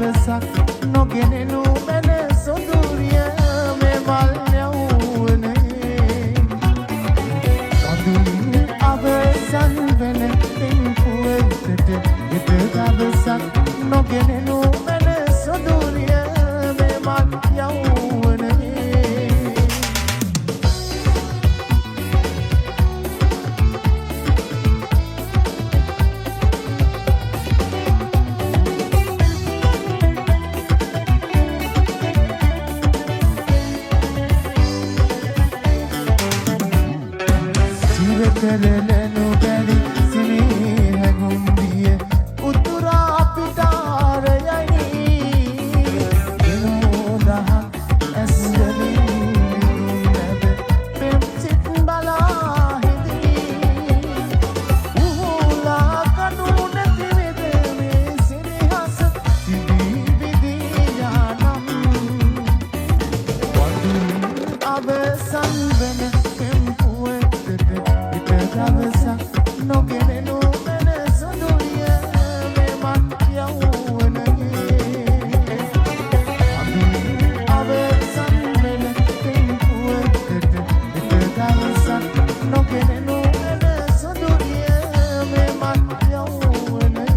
දවසක් නොගෙනෙනු මැන සොඳුරිය මේ මල් යවුවනේ සඳුන් අවසන් වෙන පින්පුවකට හිත දවසක් නොගෙනෙනු මැන සොඳුරිය මේ මල් යවුවනේ කරලනු බැරි සිනේහගුම් දිය උතුරා පිටාරයයි දෙනෝදහ ඇස්වලින් නිදුන්නද පෙම් සිත් බලා හිදී උහුලා කනු නැති වෙද මේ සිනහස තිබී විදී යානම් වඳුන් අවසන් වෙන දවසක් නොගෙනෙනු මැන සොඳුරිය මේ මල් යවුවනේ අඳුන් අවසන් වෙන පින්පුවකට හිත දවසක් නොගෙනෙනු මැන සොඳුරිය මේ මල් යවුවනේ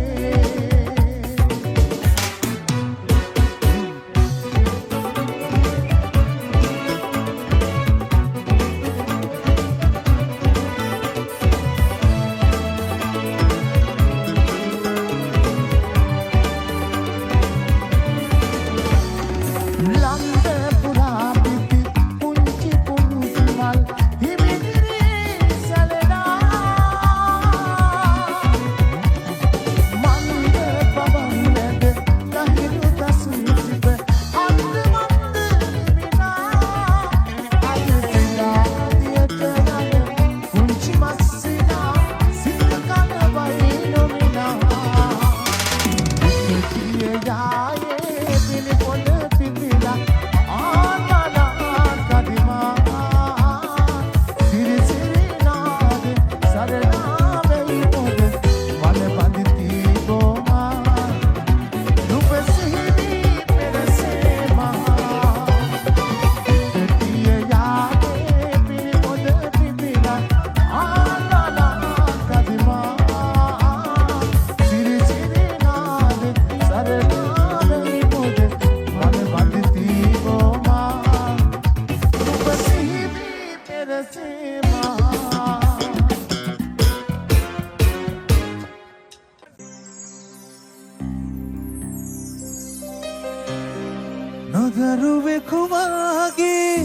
නොදරුවෙකු වාගේ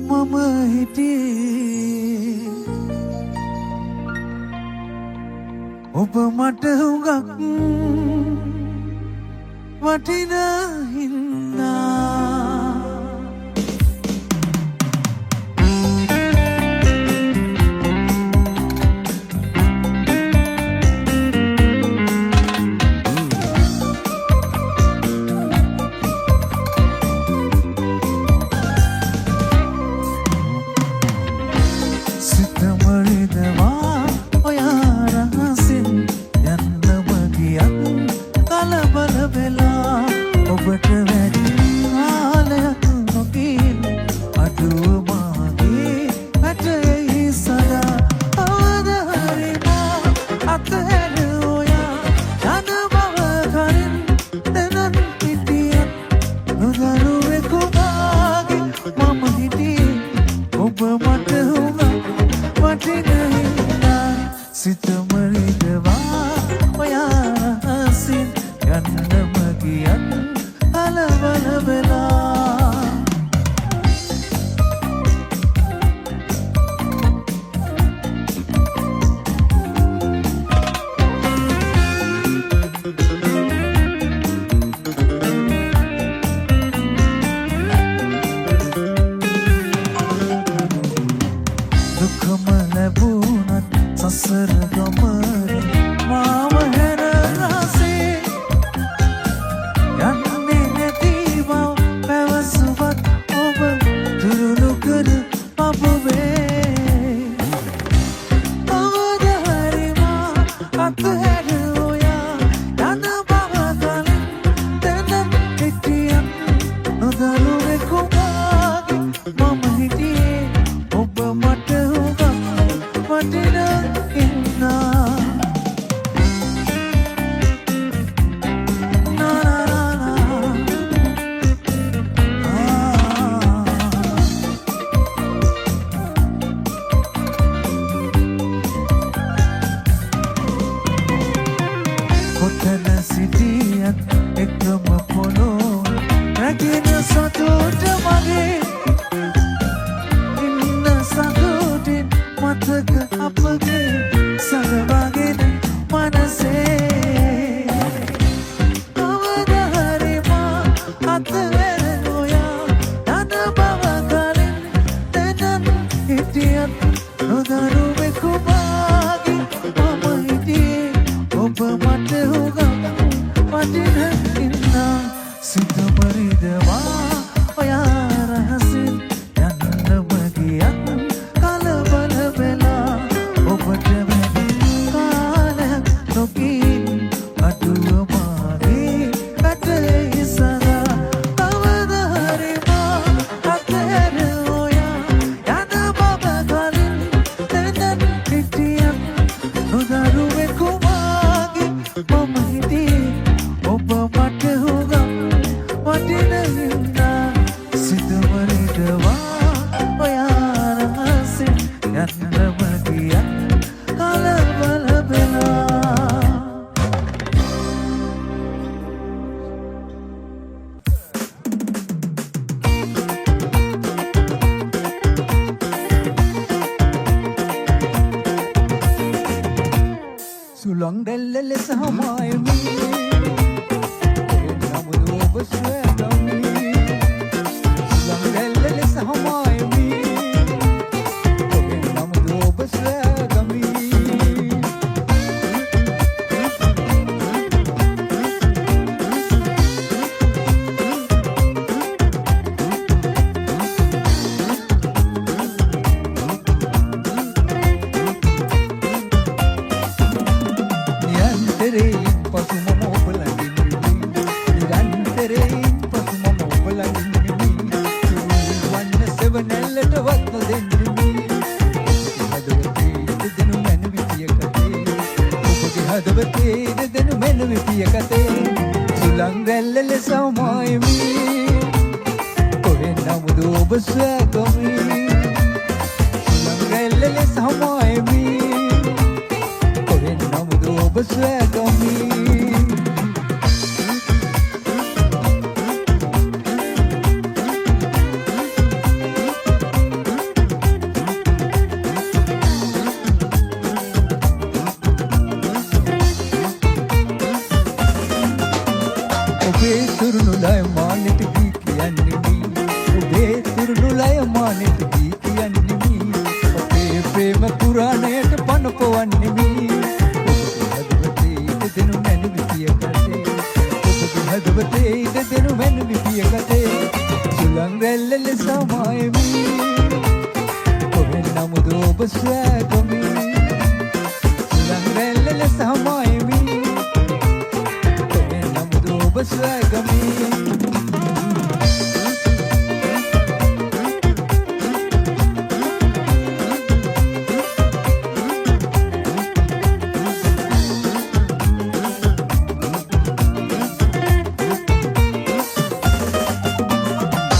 මම හිටියේ ඔබ මට හුඟක් වටිනා හින්දා කොතන සිටියත් එකම පොළොව රැගෙන සතුට මගේ ඉන්න සතුටින් මතක අපගේ සඟවාගෙන මනසේ කවද හරි මා අතවැර නොයා යන බව කලින් දැනන් හිටියත් නොදරුවෙකු මාගේ මම හිටියේ ඔබ මට හුඟක් වටින ඉන්නා සිතමරිදවා ඔයා රහසින් යන්නම ගියත් කලබල වෙලා ඔබට වැඩි කාලයක් නොකින් අඩුව මාගේ රටේ සදා කවද හරි මා අතහැර ඔයා යන බව කලින් දැනන් හිටියත් නොදරුවෙකු මාගේ මම හිටියේ ඔබ මට හුඟක් වටින හින්දා සිතමරිදවා ඔයා රහසින් යන්නම ගියත් කලබල වෙලා සුළං රැල්ල ලෙස හමායමි නමුත් ඔබ සොයගමි සුළං රැල්ල ලෙස හමායමි නමුත් ඔබ සොයගමි නිරන්තරයෙන් පසු මම ඔබ ළඟින් නිරන්තරයෙන් පසු මම ඔබ ළඟින් වන්න සෙවණැල්ලට වත් නොදෙන්නෙමි හදවතේ දෙදෙනු මැන විපිය කතේ ඔබගේ හදවතේ දෙදෙනු මැන විපිය කතේ සුළං රැල්ල ලෙස හමායමි කොහෙන් නමුද ඔබ සොයගමි සුළං රැල්ල ලෙස හමායමි කොහෙන් නමුද ඔබ සොයගමි ඔබේ තුරුණුලය මානෙට දී කියන්නෙමි ඔබේ තුරුණුලය මානෙට දී කියන්නෙමි ඔබේ ප්‍රේම පුරාණයට පන පොවන්නෙමි ඔබගේ හදවතේ දෙදෙනු මැන විපිය කතේ ඔබගේ හදවතේ දෙදෙනු මැන විපිය කතේ සුළං රැල්ල ලෙස හමායමි කොහෙන් නමුද ඔබ සොයගමි සුළං රැල්ල ලෙස හමායමි කොහෙන් නමුද ඔබ සොයගමි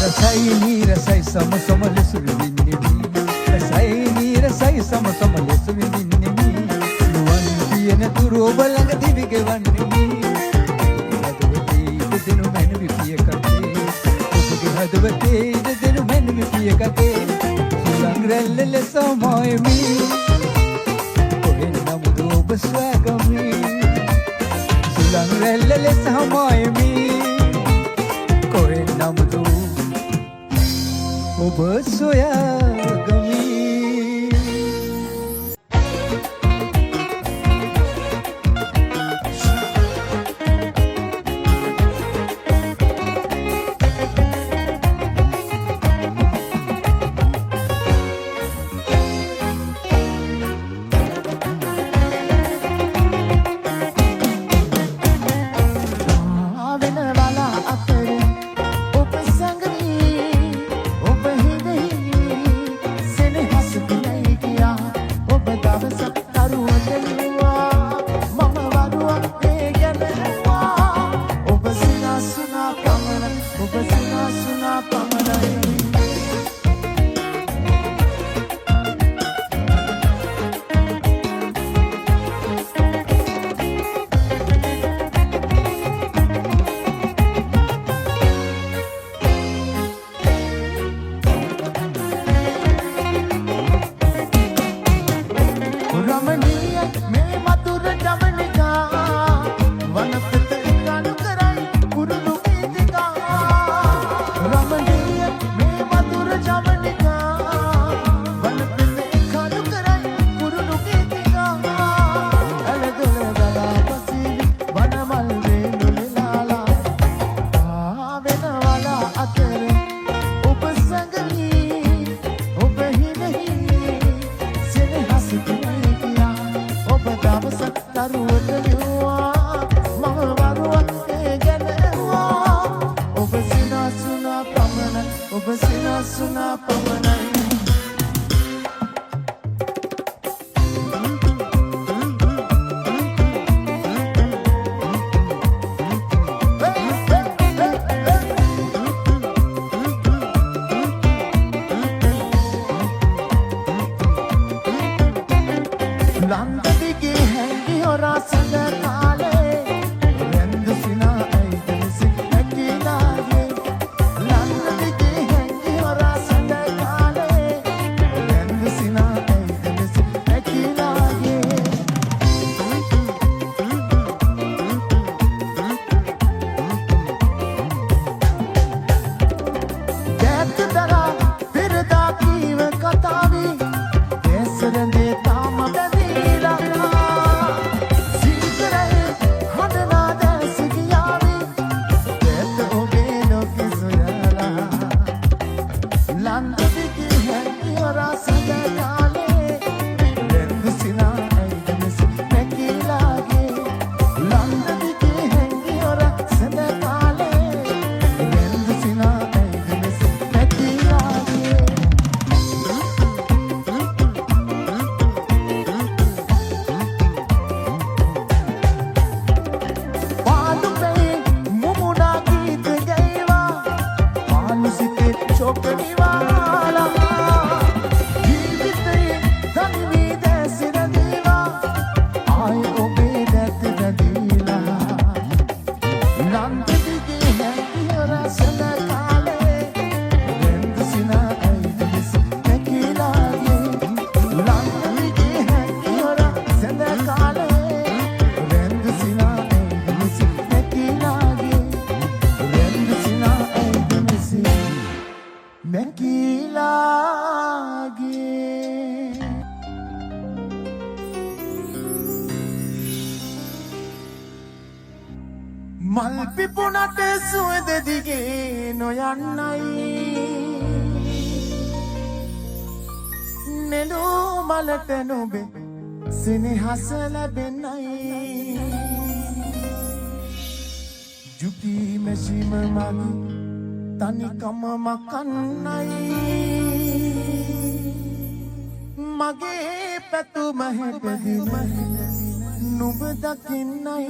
රසයි නීරසයි සම සම ලෙස විඳින්නෙමි රසයි නීරසයි සම සම ලෙස විඳින්නෙමි නුවන් පියන තුරු ඔබ ළඟ දිවි ගෙවන්නෙමි හදවතේ දෙදෙනු මැන විපිය කතේ ඔබගේ හදවතේ දෙදෙනු මැන විපිය කතේ සුළං රැල්ල ලෙස හමායමි කොහෙන් නමුද ඔබ සොයගමි සුළං රැල්ල ලෙස හමායමි කොහෙන් නමුද ඔබ සොයගමි වෙනවලා අතර ඔබ සංගමී ඔබ හිඳ හිමි දරුවට ලිව්වා මම වරුවක් ගැනවා ඔබ සිනාසුනා පමණයි ඔබ සිනාසුනා පමණයි මල් පිපුණට සුවඳ දිගේ නොයන්නයි නෙළූ මලට නොබේ සෙනෙහස ලැබෙන්නයි ජුකි මැෂිම මගේ තනිකම මකන්නයි මගේ පැතුම හැටදිම නුඹ දකින්නයි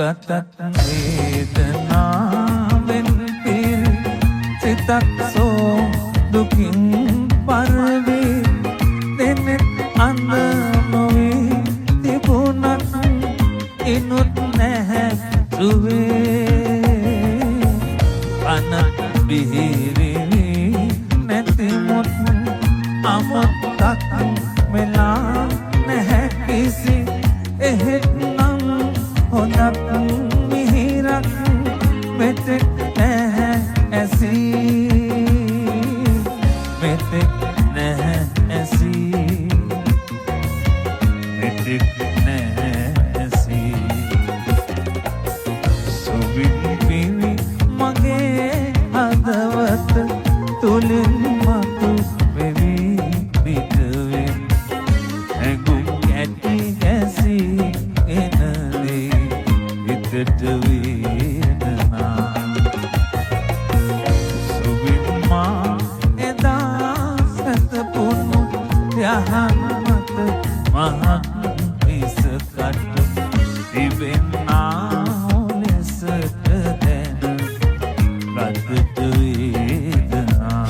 රටත් වේදනාවෙන් පිරි සිතක් සෝ දුකින් පරවේ දෙනෙත් අඳ නොවී තිබුණත් ඉනුත් නැහැ සුවේ අන බිහිරිවි නැතිමුත් අමතක් වෙලා නැහැ කිසි එහෙත් නම් හොඳක් මිහිරක් මෙතෙක් නැහැ ඇසී මෙතෙක් නැහැ ඇසී මෙතෙක් නැහැ ඇසී සුවිවිවි මගේ හදවත තුලින් මතු වෙවි පිටවෙන් ඇඟුම් ඇටි ඇසී එනදී හිතට වේදනා සුවිමා එදා සතපුණු යහන් මත මහත් විසකට තිබෙනා ලෙසට දැන රටට වේදනා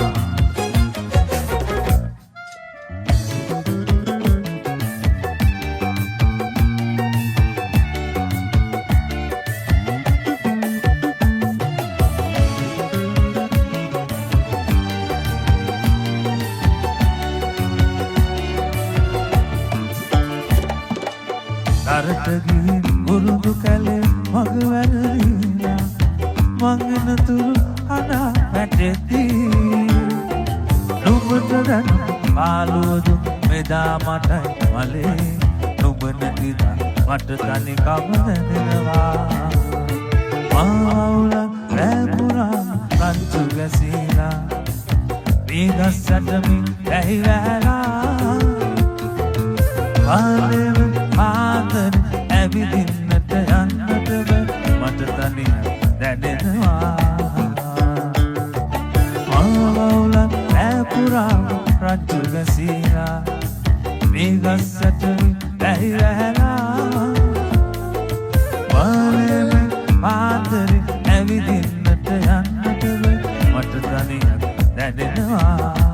දරට ගිහින් බුරුදු කැලේ මග වැරදිලා මංගනතුරු අනා වැටෙති නුඹට දැන් පාළුවදු මෙදා මටයි මලේ නුඹ නැතිද මට තනිකම දැනෙනවා මාවුල රැපුරා රංචු ගැසීලා වීගස්සටමින් ඇහි වැහැලා පාලෙව ආදර ඇවිදින්නට යන්නට මට තනිය දැනෙනවා මාවුල රැපුරා රංචු ගැසීලා වීගස්සටමින් ඇහි වැහැලා පාලෙව ආදර ඇවිදින්නට යන්නට මට තනිය දැනෙනවා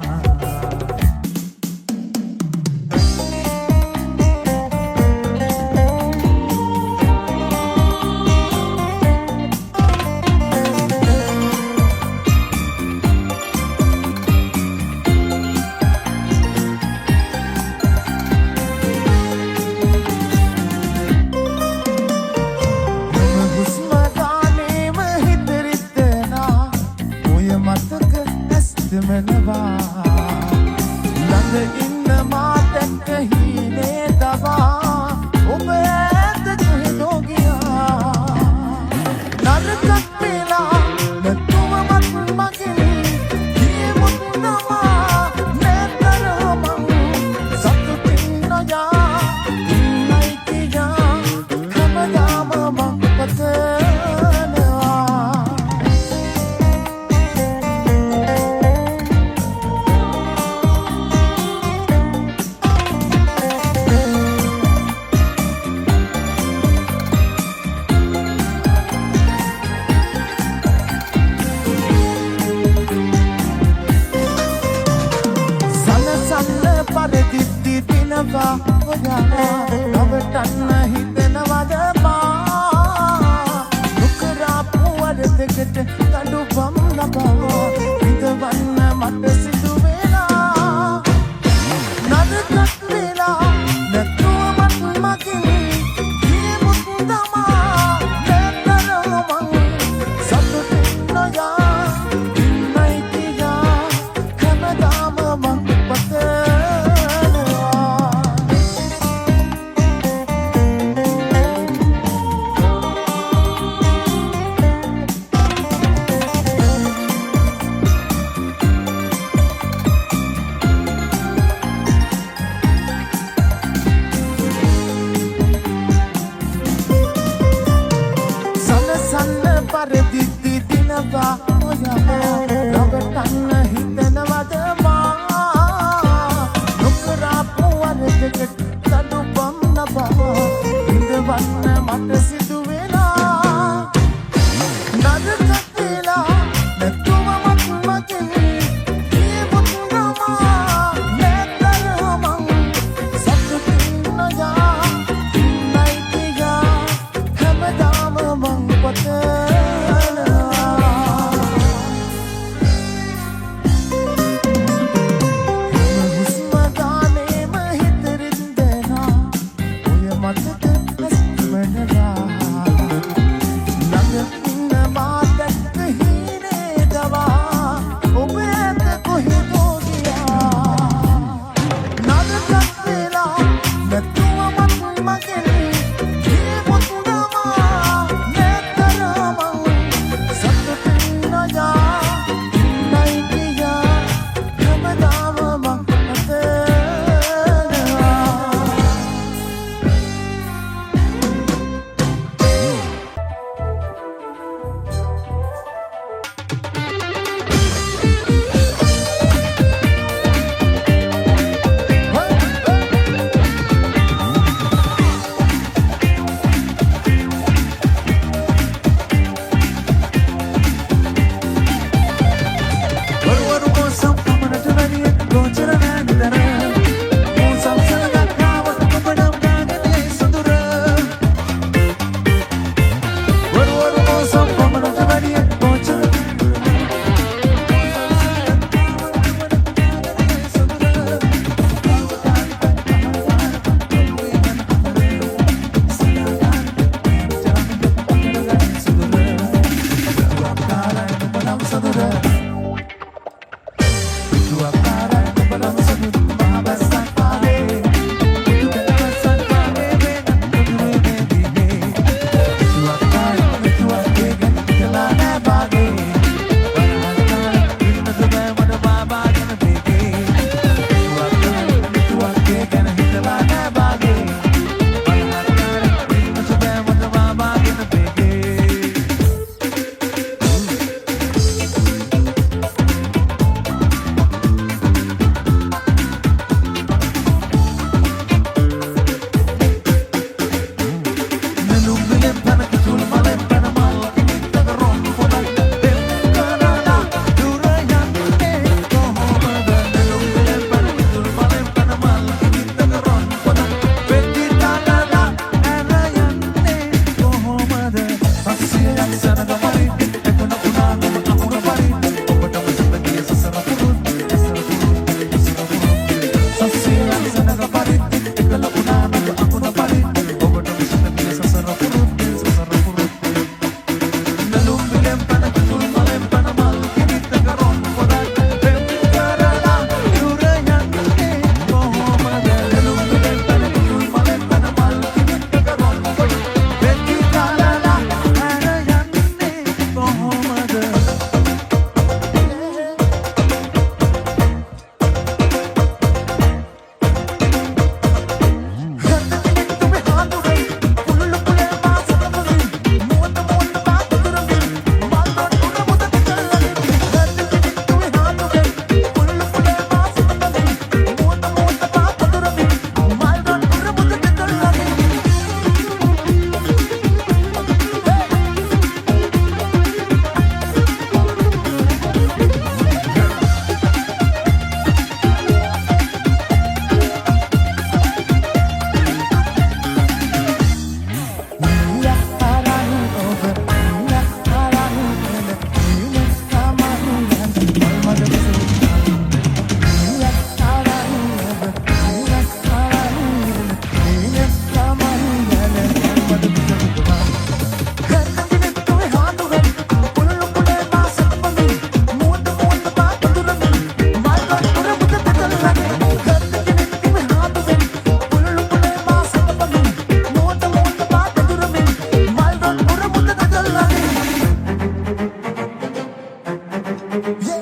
Never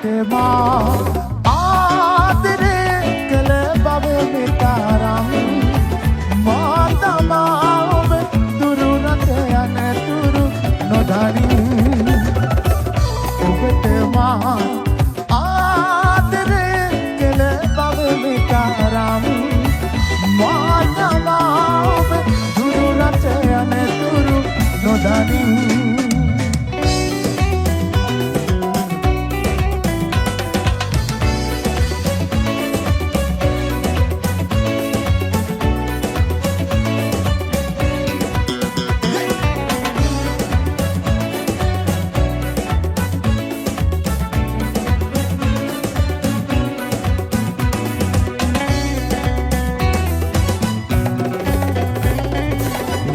ඔබට මා ආදරේ කළ බව මෙතරම් මා තමා ඔබ දුරු රට යන තුරු නොදනින් ඔබට මා ආදරේ කළ බව මෙතරම් මා තමා ඔබ දුරු රට යන තුරු නොදනින්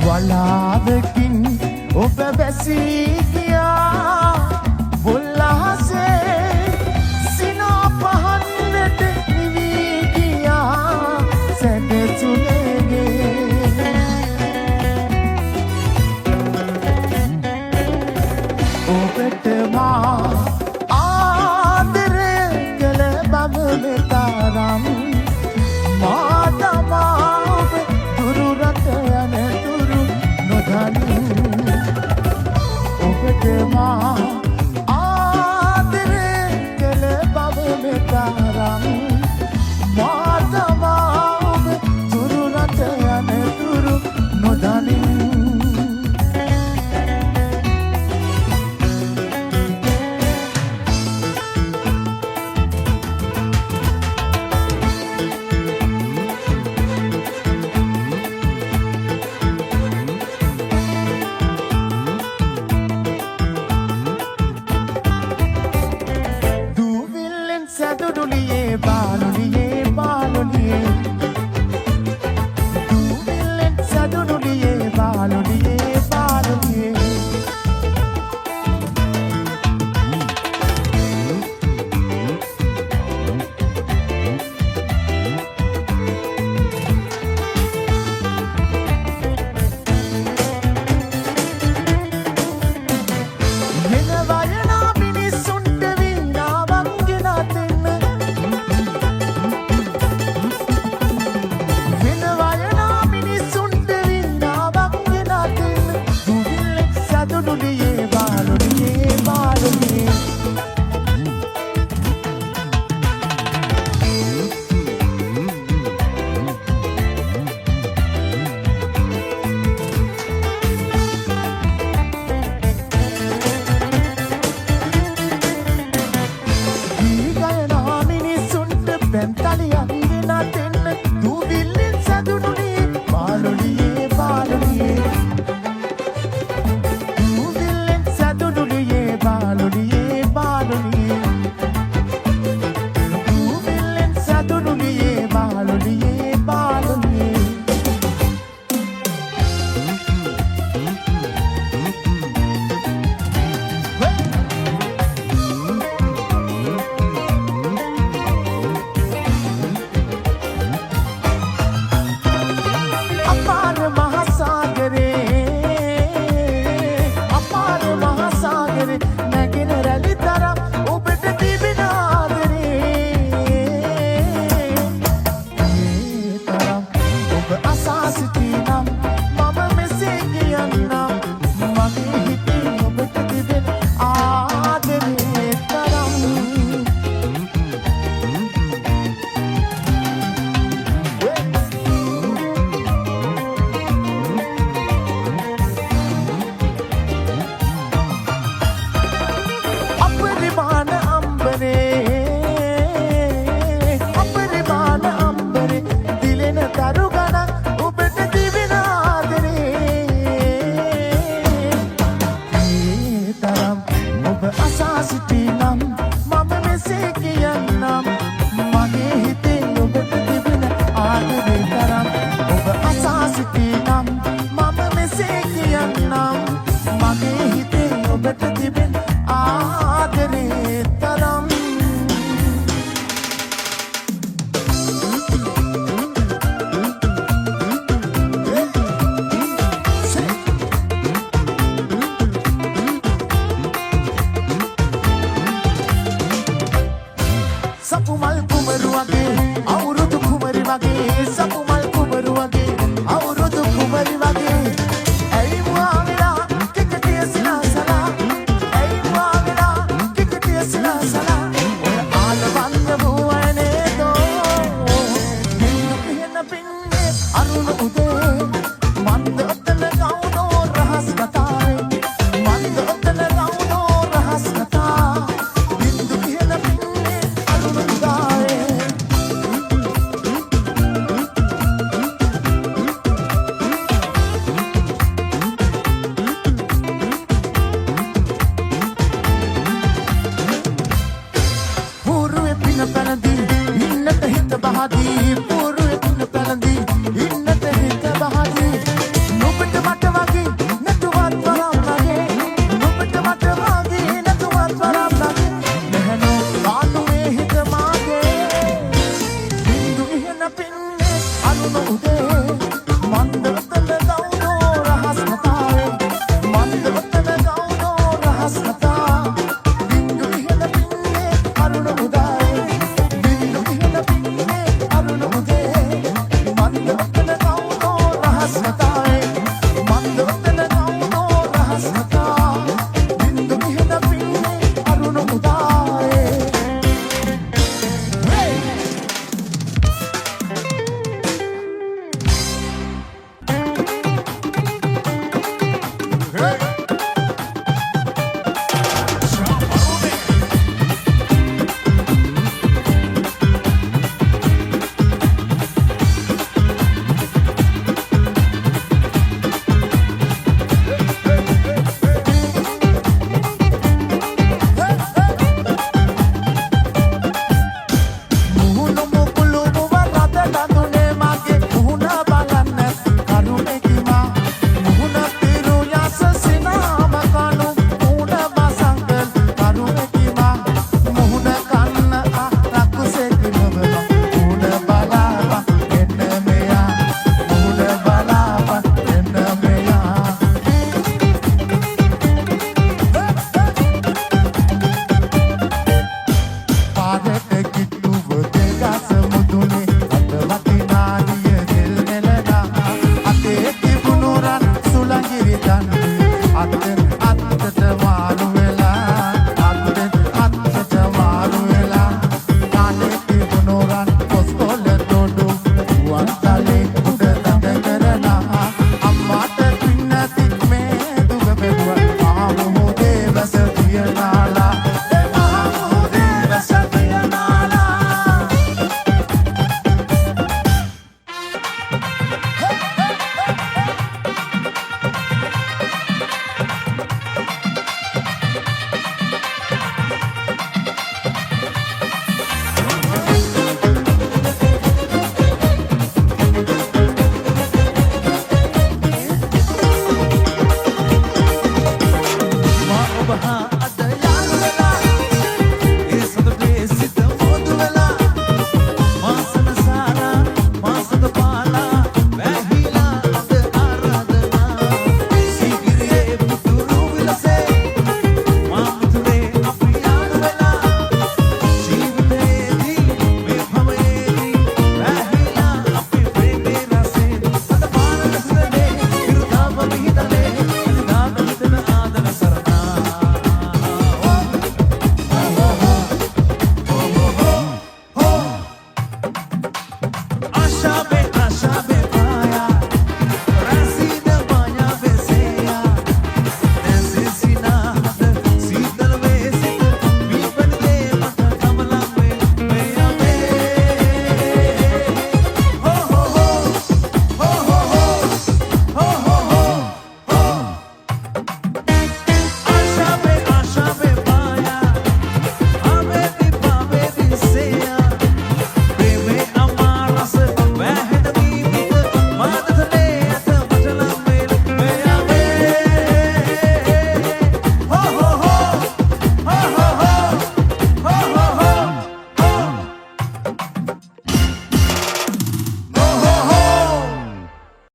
වලාවකින් ඔබ වැසී ගියා බුල්ලහසේ සිනා පහන්නට නිවී ගියා සැදසුනේගේ ඔබට මා ආදරේ කළ බව මෙතරම් මා තමා ඔබ දුරු රට යන ඔබට මා ආදරේ කළ බව මෙතරම් මා තමා ඔබ දුරු රට යන තුරු නොදනින් සැදුඩුලියේ බාලුලියේ බාලුලියේ දුවිල්ලෙන් සැදුඩුලියේ බාලුලියේ බාලුලියේ සපුමල් කුමරු වගේ අවුරුදු කුමරි වගේ සපුමල් කුමරු වගේ අවුරුදු කුමරි වගේ ඇයි මුවාවෙලා කිකටිය සිනාසලා ඇයි මුවාවෙලා කිකටිය සිනාසලා ඔය ආලවන්න වූවනේ තෝ නින්නු පිහන පින්නේ අරුණ උදේ මන්ද ඔතන ගවුනෝ රහස් කතාවේ මන්ද ඔතන ගවුනෝ රහස් කතා නින්දු පිහන පින්නේ අරුණ උදාවේ පූර්වේ පින පැනදී ඉන්නට හිත බහදී